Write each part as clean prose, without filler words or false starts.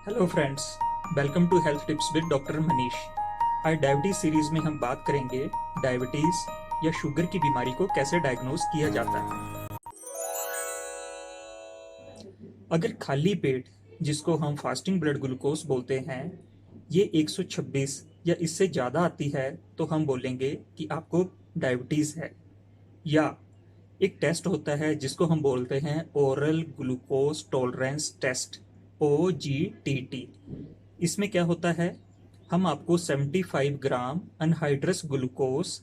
Hello friends, welcome to health tips with doctor Manish. आज diabetes series में हम बात करेंगे डायबिटीज या शुगर की बीमारी को कैसे डायग्नोज किया जाता है। अगर खाली पेट, जिसको हम फास्टिंग ब्लड ग्लूकोज बोलते हैं, ये 126 या इससे ज़्यादा आती है तो हम बोलेंगे कि आपको डायबिटीज़ है। या एक टेस्ट होता है जिसको हम बोलते हैं oral glucose tolerance test, OGTT। इसमें क्या होता है, हम आपको 75 gram anhydrous glucose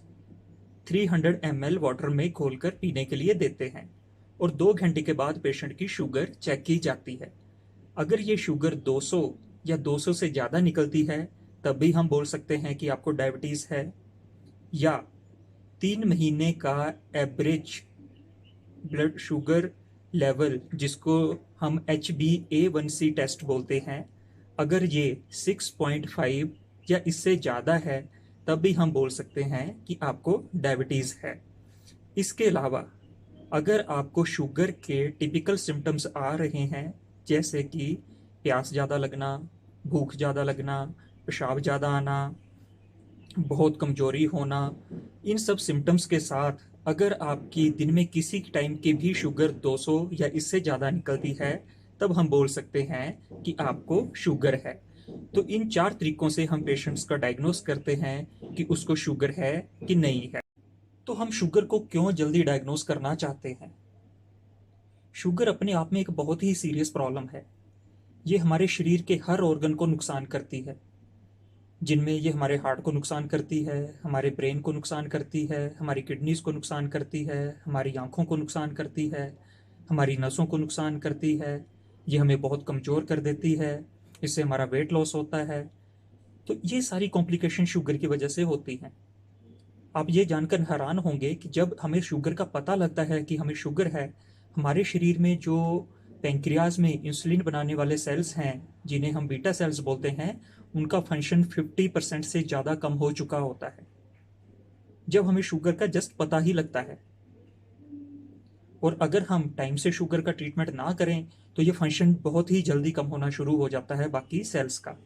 300 ml water में घोलकर पीने के लिए देते हैं और 2 घंटे के बाद पेशेंट की शुगर चेक की जाती है। अगर ये शुगर 200 या 200 से ज़्यादा निकलती है तब भी हम बोल सकते हैं कि आपको डायबिटीज़ है। या 3 महीने का एवरेज ब्लड शुगर लेवल, जिसको हम HbA1c टेस्ट बोलते हैं, अगर ये 6.5 या इससे ज़्यादा है तब भी हम बोल सकते हैं कि आपको डायबिटीज़ है। इसके अलावा अगर आपको शुगर के टिपिकल सिम्टम्स आ रहे हैं, जैसे कि प्यास ज़्यादा लगना, भूख ज़्यादा लगना, पेशाब ज़्यादा आना, बहुत कमजोरी होना, इन सब सिम्टम्स के साथ अगर आपकी दिन में किसी टाइम की भी शुगर 200 या इससे ज़्यादा निकलती है तब हम बोल सकते हैं कि आपको शुगर है। तो इन 4 तरीकों से हम पेशेंट्स का डायग्नोस करते हैं कि उसको शुगर है कि नहीं है। तो हम शुगर को क्यों जल्दी डायग्नोस करना चाहते हैं? शुगर अपने आप में एक बहुत ही सीरियस प्रॉब्लम है। ये हमारे शरीर के हर ऑर्गन को नुकसान करती है, जिनमें ये हमारे हार्ट को नुकसान करती है, हमारे ब्रेन को नुकसान करती है, हमारी किडनीज को नुकसान करती है, हमारी आँखों को नुकसान करती है, हमारी नसों को नुकसान करती है। ये हमें बहुत कमज़ोर कर देती है, इससे हमारा वेट लॉस होता है। तो ये सारी कॉम्प्लिकेशन शुगर की वजह से होती हैं। आप ये जानकर हैरान होंगे कि जब हमें शुगर का पता लगता है कि हमें शुगर है, हमारे शरीर में जो पेंक्रियाज में इंसुलिन बनाने वाले सेल्स हैं, जिन्हें हम बीटा सेल्स बोलते हैं, उनका फंक्शन 50% से ज़्यादा कम हो चुका होता है जब हमें शुगर का जस्ट पता ही लगता है। और अगर हम टाइम से शुगर का ट्रीटमेंट ना करें तो ये फंक्शन बहुत ही जल्दी कम होना शुरू हो जाता है बाकी सेल्स का।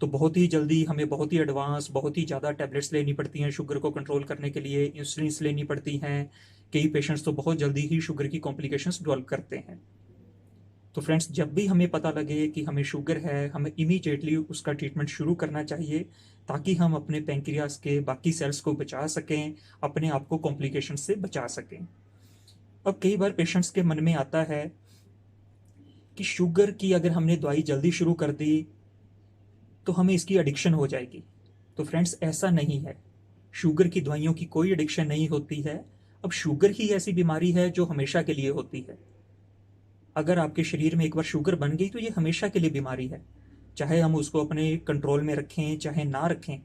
तो बहुत ही जल्दी हमें बहुत ही एडवांस, बहुत ही ज़्यादा टैबलेट्स लेनी पड़ती हैं शुगर को कंट्रोल करने के लिए, इंसुलिन लेनी पड़ती हैं। कई पेशेंट्स तो बहुत जल्दी ही शुगर की कॉम्प्लिकेशंस डेवलप करते हैं। तो फ्रेंड्स, जब भी हमें पता लगे कि हमें शुगर है, हमें इमीडिएटली उसका ट्रीटमेंट शुरू करना चाहिए, ताकि हम अपने पेंक्रियाज के बाकी सेल्स को बचा सकें, अपने आप को कॉम्प्लिकेशन से बचा सकें। अब कई बार पेशेंट्स के मन में आता है कि शुगर की अगर हमने दवाई जल्दी शुरू कर दी तो हमें इसकी एडिक्शन हो जाएगी। तो फ्रेंड्स, ऐसा नहीं है। शुगर की दवाइयों की कोई एडिक्शन नहीं होती है। अब शुगर ही ऐसी बीमारी है जो हमेशा के लिए होती है। अगर आपके शरीर में एक बार शुगर बन गई तो ये हमेशा के लिए बीमारी है, चाहे हम उसको अपने कंट्रोल में रखें चाहे ना रखें,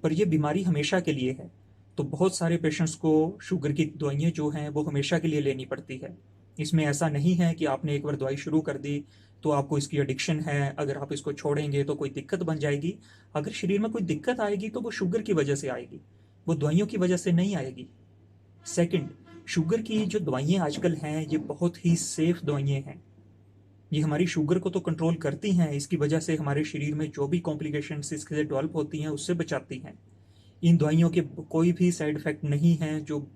पर ये बीमारी हमेशा के लिए है। तो बहुत सारे पेशेंट्स को शुगर की दवाइयाँ जो हैं वो हमेशा के लिए लेनी पड़ती है। इसमें ऐसा नहीं है कि आपने एक बार दवाई शुरू कर दी तो आपको इसकी एडिक्शन है, अगर आप इसको छोड़ेंगे तो कोई दिक्कत बन जाएगी। अगर शरीर में कोई दिक्कत आएगी तो वो शुगर की वजह से आएगी, वो दवाइयों की वजह से नहीं आएगी। सेकंड, शुगर की जो दवाइयाँ आजकल हैं ये बहुत ही सेफ दवाइयाँ हैं। ये हमारी शुगर को तो कंट्रोल करती हैं, इसकी वजह से हमारे शरीर में जो भी कॉम्प्लिकेशंस इसके डेवलप होती हैं उससे बचाती हैं। इन दवाइयों के कोई भी साइड इफेक्ट नहीं हैं। जो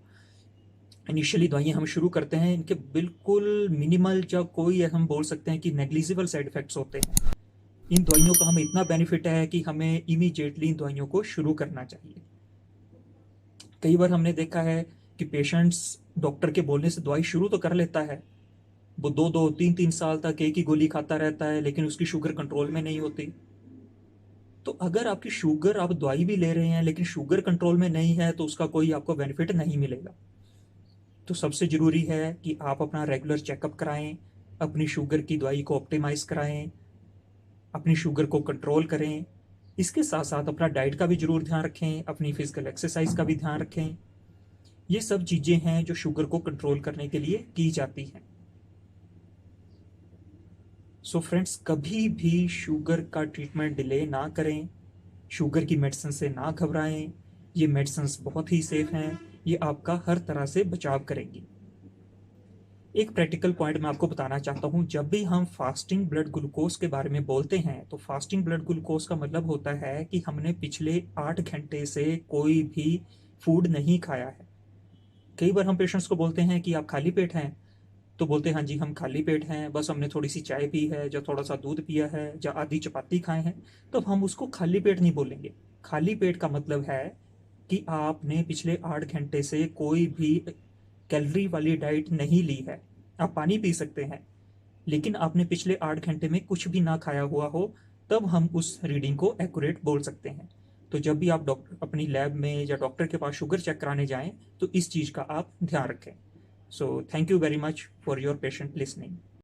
इनिशियली दवाइयाँ हम शुरू करते हैं इनके बिल्कुल मिनिमल, या कोई हम बोल सकते हैं कि नेग्लिजिबल साइड इफेक्ट्स होते हैं। इन दवाइयों का हमें इतना बेनिफिट है कि हमें इमीडिएटली इन दवाइयों को शुरू करना चाहिए। कई बार हमने देखा है कि पेशेंट्स डॉक्टर के बोलने से दवाई शुरू तो कर लेता है, वो 2-2 3-3 साल तक एक ही गोली खाता रहता है, लेकिन उसकी शुगर कंट्रोल में नहीं होती। तो अगर आपकी शुगर, आप दवाई भी ले रहे हैं लेकिन शुगर कंट्रोल में नहीं है, तो उसका कोई आपको बेनिफिट नहीं मिलेगा। तो सबसे ज़रूरी है कि आप अपना रेगुलर चेकअप कराएं, अपनी शुगर की दवाई को ऑप्टिमाइज़ कराएं, अपनी शुगर को कंट्रोल करें। इसके साथ साथ अपना डाइट का भी ज़रूर ध्यान रखें, अपनी फिजिकल एक्सरसाइज का भी ध्यान रखें। ये सब चीज़ें हैं जो शुगर को कंट्रोल करने के लिए की जाती हैं। सो फ्रेंड्स, कभी भी शुगर का ट्रीटमेंट डिले ना करें, शुगर की मेडिसिन से ना घबराएं। ये मेडिसिन बहुत ही सेफ हैं, ये आपका हर तरह से बचाव करेंगी। एक प्रैक्टिकल पॉइंट मैं आपको बताना चाहता हूँ, जब भी हम फास्टिंग ब्लड ग्लूकोज के बारे में बोलते हैं तो फास्टिंग ब्लड ग्लूकोज का मतलब होता है कि हमने पिछले 8 घंटे से कोई भी फूड नहीं खाया है। कई बार हम पेशेंट्स को बोलते हैं कि आप खाली पेट हैं, तो बोलते हैं हाँ जी हम खाली पेट हैं, बस हमने थोड़ी सी चाय पी है या थोड़ा सा दूध पिया है या आधी चपाती खाए हैं। तो हम उसको खाली पेट नहीं बोलेंगे। खाली पेट का मतलब है कि आपने पिछले 8 घंटे से कोई भी कैलोरी वाली डाइट नहीं ली है। आप पानी पी सकते हैं, लेकिन आपने पिछले 8 घंटे में कुछ भी ना खाया हुआ हो, तब हम उस रीडिंग को एक्यूरेट बोल सकते हैं। तो जब भी आप डॉक्टर अपनी लैब में या डॉक्टर के पास शुगर चेक कराने जाएं तो इस चीज़ का आप ध्यान रखें। So thank you very much for your patient listening.